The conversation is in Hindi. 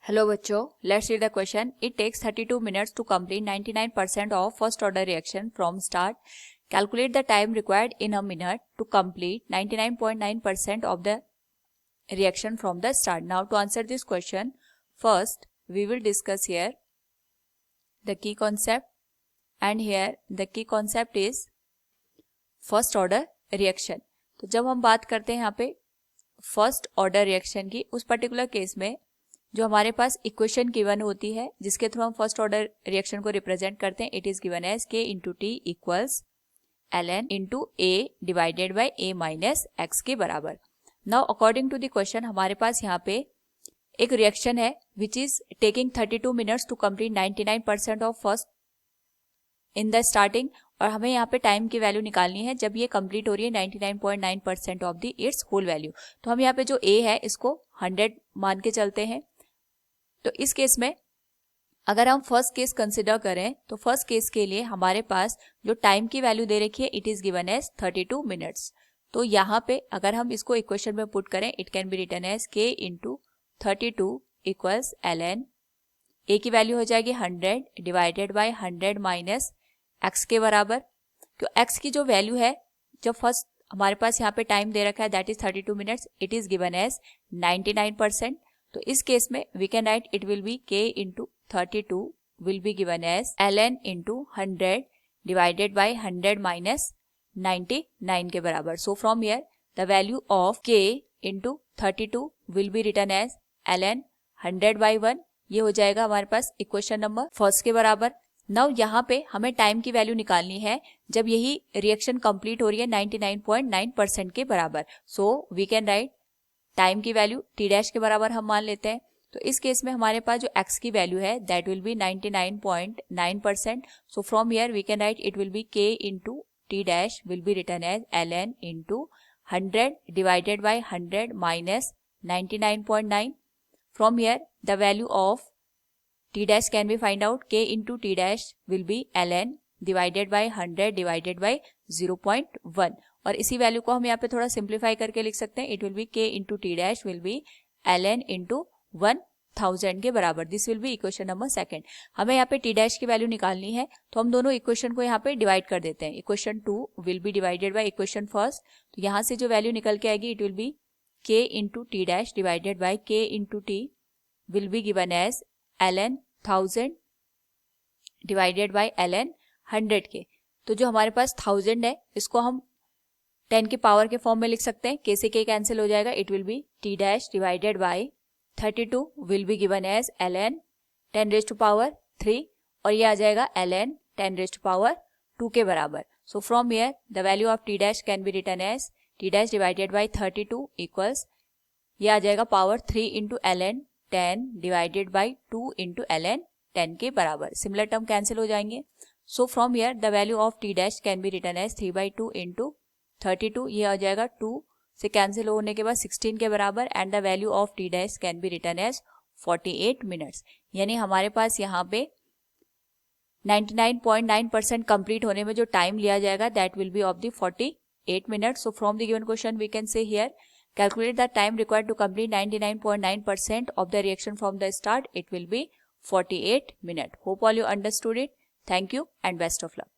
Hello बच्चों, let's read the question. It takes 32 minutes to complete 99% of first order reaction from start. Calculate the time required in a minute to complete 99.9% of the reaction from the start. Now to answer this question, first we will discuss here the key concept, and here the key concept is first order reaction. तो जब हम बात करते हैं यहाँ पे फर्स्ट ऑर्डर रिएक्शन की, उस पर्टिकुलर केस में जो हमारे पास इक्वेशन गिवन होती है जिसके थ्रू हम फर्स्ट ऑर्डर रिएक्शन को रिप्रेजेंट करते हैं, it is given as k into t equals ln into a divided by a minus x के बराबर. Now according to the question हमारे पास यहाँ पे एक रिएक्शन है which is taking 32 minutes to complete 99% of first in the starting, और हमें यहाँ पे टाइम की वैल्यू निकालनी है जब ये कंप्लीट हो रही है 99.9% of the its whole value. तो हम यहाँ पे जो a है इसको 100 मान के चलते हैं. तो इस केस में अगर हम फर्स्ट केस कंसिडर करें तो फर्स्ट केस के लिए हमारे पास जो टाइम की वैल्यू दे रखी है it is given as 32 minutes. तो यहाँ पे अगर हम इसको इक्वेशन में पुट करें it can be written as k into 32 equals ln a की वैल्यू हो जाएगी 100 डिवाइडेड बाई 100 माइनस x के बराबर. तो x की जो वैल्यू है जब फर्स्ट हमारे पास यहाँ पे टाइम दे रखा है that is 32 minutes, it is given as 99%. तो इस केस में we can write it will be k into 32 will be given as ln into 100 divided by 100 minus 99 के बराबर. So from here the value of k into 32 will be written as ln 100 by 1. ये हो जाएगा हमारे पास इक्वेशन नंबर फर्स्ट के बराबर. नाउ यहाँ पे हमें टाइम की वैल्यू निकालनी है जब यही रिएक्शन कंप्लीट हो रही है 99.9% के बराबर. So we can write time की वैल्यू t डैश के बराबर हम मान लेते हैं. तो इस केस में हमारे पास जो x की वैल्यू है that will be 99.9%. So from here we can write it will be k into t dash will be written as ln into 100 divided by 100 minus 99.9. From here the value of t dash can be find out. k into t dash will be ln divided by 100 divided by 0.1. और इसी वैल्यू को हम यहाँ पे थोड़ा सिंप्लीफाई करके लिख सकते हैं. It will be k into t dash will be ln into 1000 के बराबर. This will be equation number second. हमें यहाँ पे t dash की वैल्यू निकालनी है तो हम दोनों इक्वेशन को यहाँ पे डिवाइड कर देते हैं. Equation 2 will be divided by equation first. तो यहाँ से जो वैल्यू निकल के आएगी it will be k into t dash divided by k into t will be given as ln 1000 divided by ln 100 के. तो जो हमारे पास 1000 है इसको हम 10 की पावर के फॉर्म में लिख सकते हैं. k से k कैंसिल हो जाएगा. It will be t dash divided by 32 will be given as ln 10 raise to power 3, और ये आ जाएगा ln 10 रेज टू पावर 2 के बराबर. So from here the value of t dash can be written as t dash divided by 32 equals ये आ जाएगा power 3 into ln 10 divided by 2 into ln 10 के बराबर. सिमिलर टर्म कैंसिल हो जाएंगे. So from here the value of t dash can be written as 3/2 into 32. ये आ जाएगा 2 से कैंसिल होने के बाद 16 के बराबर. And the value of t dash can be written as 48 minutes. यानी हमारे पास यहाँ पे 99.9% कंप्लीट होने में जो टाइम लिया जाएगा that will be of the 48 minutes. So from the given question we can say here calculate the time required to complete 99.9% of the reaction from the start. It will be 48 minutes. Hope all you understood it. Thank you and best of luck.